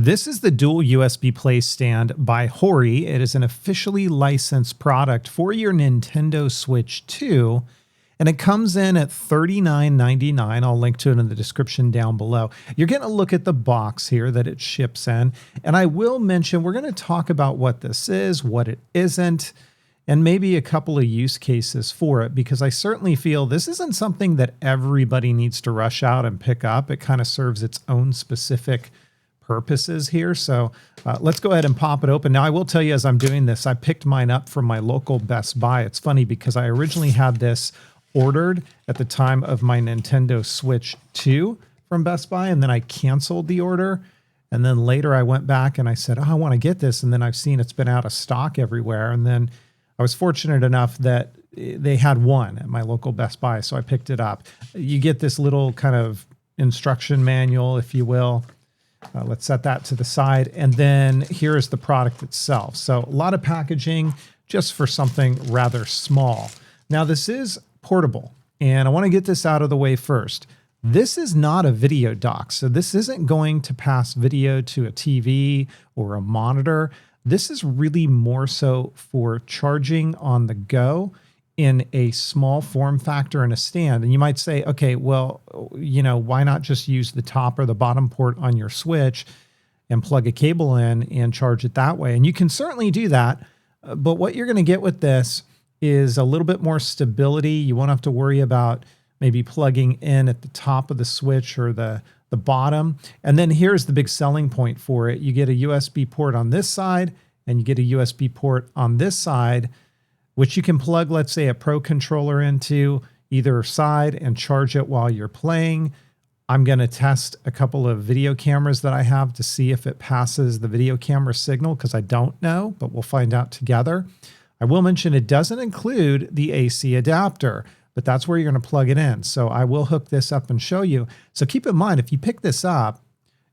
This is the Dual USB Playstand by Hori. It is an officially licensed product for your Nintendo Switch 2, and it comes in at $39.99. I'll link to it in the description down below. You're getting a look at the box here that it ships in, and I will mention we're going to talk about what this is, what it isn't, and maybe a couple of use cases for it, because I certainly feel this isn't something that everybody needs to rush out and pick up. It kind of serves its own specific purposes here. So let's go ahead and pop it open. Now, I will tell you as I'm doing this, I picked mine up from my local Best Buy. It's funny because I originally had this ordered at the time of my Nintendo Switch 2 from Best Buy, and then I canceled the order. And then later I went back and I said, oh, I want to get this. And then I've seen it's been out of stock everywhere. And then I was fortunate enough that they had one at my local Best Buy, so I picked it up. You get this little kind of instruction manual, if you will. Let's set that to the side. And then here is the product itself. So a lot of packaging just for something rather small. Now, this is portable, and I want to get this out of the way first. This is not a video dock, so this isn't going to pass video to a TV or a monitor. This is really more so for charging on the go in a small form factor in a stand. And you might say, okay, well, you know, why not just use the top or the bottom port on your Switch and plug a cable in and charge it that way? And you can certainly do that. But what you're going to get with this is a little bit more stability. You won't have to worry about maybe plugging in at the top of the Switch or the bottom. And then here's the big selling point for it. You get a USB port on this side and you get a USB port on this side, which you can plug, let's say, a Pro controller into either side and charge it while you're playing. I'm going to test a couple of video cameras that I have to see if it passes the video camera signal, because I don't know, but we'll find out together. I will mention it doesn't include the AC adapter, but that's where you're going to plug it in. So I will hook this up and show you. So keep in mind, if you pick this up,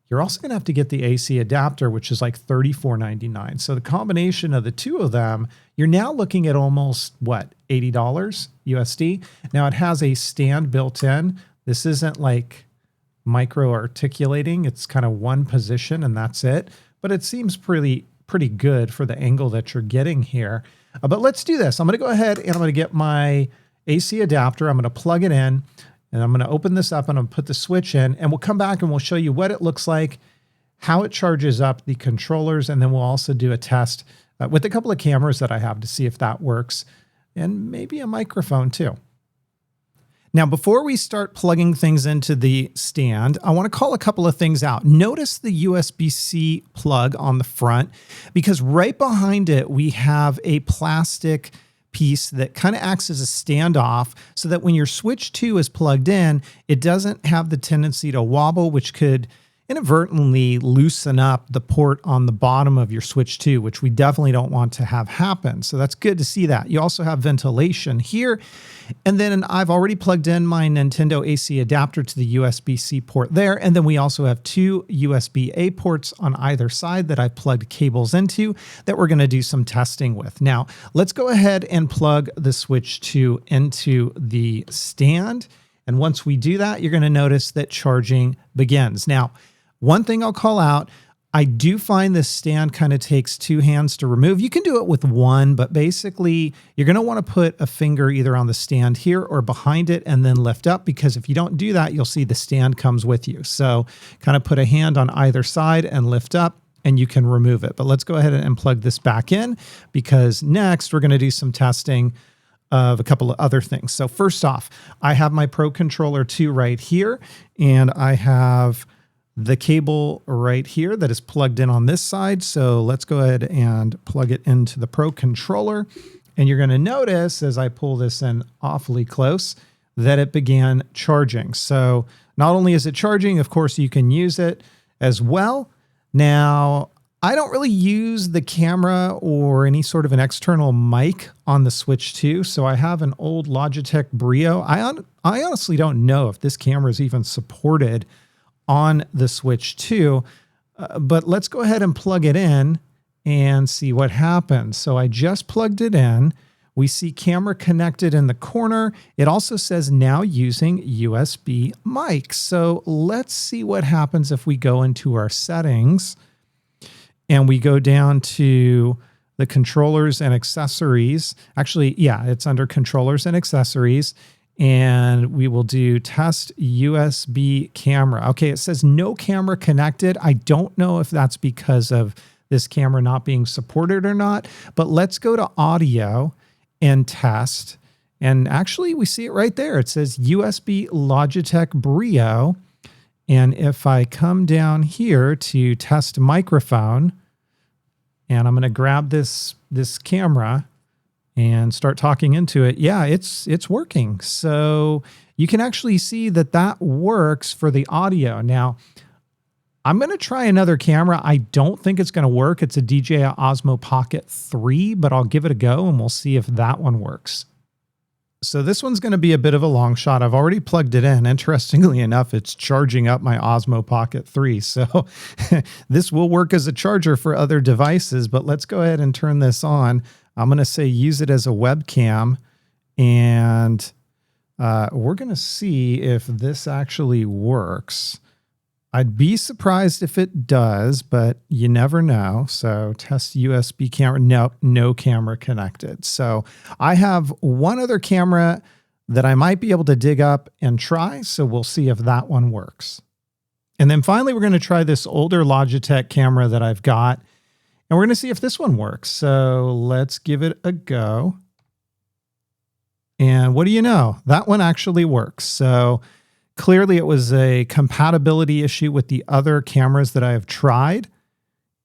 you're also going to have to get the AC adapter, which is like $34.99. So the combination of the two of them, you're now looking at almost, what, $80 USD? Now, it has a stand built in. This isn't like micro articulating. It's kind of one position and that's it. But it seems pretty good for the angle that you're getting here. But let's do this. I'm going to go ahead and I'm going to get my AC adapter. I'm going to plug it in. And I'm going to open this up and I'm going to put the Switch in, and we'll come back and we'll show you what it looks like, how it charges up the controllers, and then we'll also do a test with a couple of cameras that I have to see if that works, and maybe a microphone too. Now, before we start plugging things into the stand, I want to call a couple of things out. Notice the USB-C plug on the front, because right behind it, we have a plastic piece that kind of acts as a standoff so that when your Switch 2 is plugged in, it doesn't have the tendency to wobble, which could inadvertently loosen up the port on the bottom of your Switch 2, which we definitely don't want to have happen. So that's good to see that. You also have ventilation here. And then I've already plugged in my Nintendo AC adapter to the USB-C port there. And then we also have two USB-A ports on either side that I plugged cables into that we're going to do some testing with. Now, let's go ahead and plug the Switch 2 into the stand. And once we do that, you're going to notice that charging begins. Now, one thing I'll call out, I do find this stand kind of takes two hands to remove. You can do it with one, but basically you're going to want to put a finger either on the stand here or behind it and then lift up, because if you don't do that, you'll see the stand comes with you. So kind of put a hand on either side and lift up and you can remove it. But let's go ahead and plug this back in, because next we're going to do some testing of a couple of other things. So first off, I have my Pro Controller 2 right here, and I have the cable right here that is plugged in on this side. So let's go ahead and plug it into the Pro Controller. And you're going to notice as I pull this in awfully close that it began charging. So not only is it charging, of course, you can use it as well. Now, I don't really use the camera or any sort of an external mic on the Switch 2. So I have an old Logitech Brio. I honestly don't know if this camera is even supported on the Switch 2, but let's go ahead and plug it in and see what happens. So I just plugged it in. We see camera connected in the corner. It also says now using USB mic. So let's see what happens if we go into our settings and we go down to the controllers and accessories. Actually, yeah, it's under controllers and accessories. And we will do test USB camera. Okay, it says no camera connected. I don't know if that's because of this camera not being supported or not, but let's go to audio and test. And actually, we see it right there. It says USB Logitech Brio. And if I come down here to test microphone, and I'm going to grab this camera and start talking into it, yeah, it's working. So you can actually see that that works for the audio. Now, I'm going to try another camera. I don't think it's going to work. It's a DJI Osmo Pocket 3, but I'll give it a go and we'll see if that one works. So this one's going to be a bit of a long shot. I've already plugged it in. Interestingly enough, it's charging up my Osmo Pocket 3. So this will work as a charger for other devices, but let's go ahead and turn this on. I'm going to say use it as a webcam, and we're going to see if this actually works. I'd be surprised if it does, but you never know. So test USB camera. Nope, no camera connected. So I have one other camera that I might be able to dig up and try. So we'll see if that one works. And then finally, we're going to try this older Logitech camera that I've got, and we're going to see if this one works. So let's give it a go. And what do you know? That one actually works. So clearly, it was a compatibility issue with the other cameras that I have tried,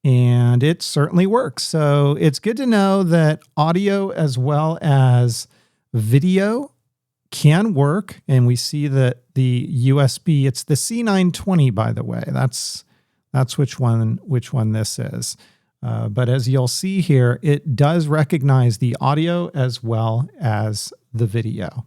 and it certainly works. So it's good to know that audio as well as video can work, and we see that the USB, it's the C920, by the way. That's which one this is. But as you'll see here, it does recognize the audio as well as the video.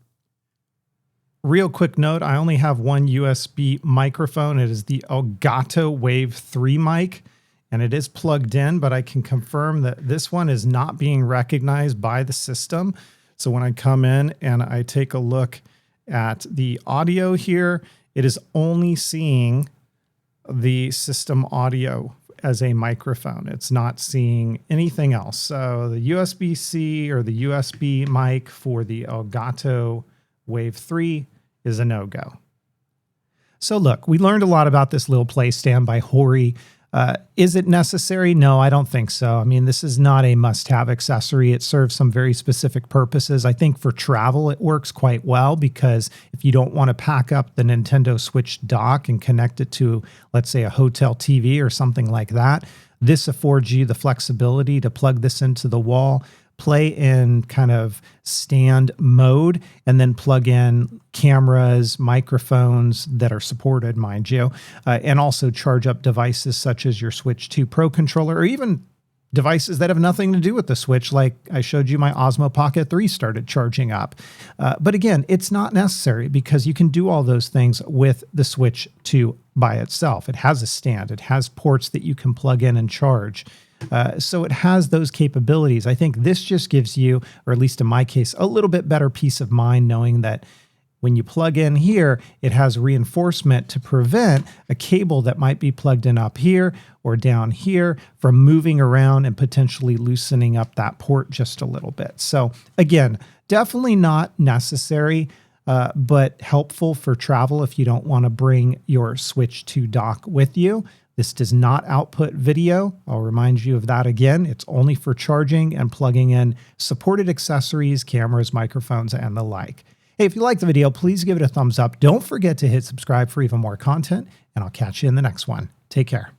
Real quick note, I only have one USB microphone. It is the Elgato Wave 3 mic, and it is plugged in, but I can confirm that this one is not being recognized by the system. So when I come in and I take a look at the audio here, it is only seeing the system audio as a microphone. It's not seeing anything else. So the USB-C or the USB mic for the Elgato Wave 3 is a no-go. So look, we learned a lot about this little playstand by Hori. Is it necessary? No, I don't think so. I mean, this is not a must-have accessory. It serves some very specific purposes. I think for travel, it works quite well because if you don't want to pack up the Nintendo Switch dock and connect it to, let's say, a hotel TV or something like that, this affords you the flexibility to plug this into the wall, play in kind of stand mode, and then plug in cameras, microphones that are supported, mind you, and also charge up devices such as your Switch 2 Pro controller, or even devices that have nothing to do with the Switch, like I showed you my Osmo Pocket 3 started charging up. But again, it's not necessary because you can do all those things with the Switch 2 by itself. It has a stand. It has ports that you can plug in and charge. So it has those capabilities. I think this just gives you, or at least in my case, a little bit better peace of mind knowing that when you plug in here, it has reinforcement to prevent a cable that might be plugged in up here or down here from moving around and potentially loosening up that port just a little bit. So again, definitely not necessary, but helpful for travel if you don't want to bring your Switch 2 dock with you. This does not output video. I'll remind you of that again. It's only for charging and plugging in supported accessories, cameras, microphones, and the like. Hey, if you liked the video, please give it a thumbs up. Don't forget to hit subscribe for even more content, and I'll catch you in the next one. Take care.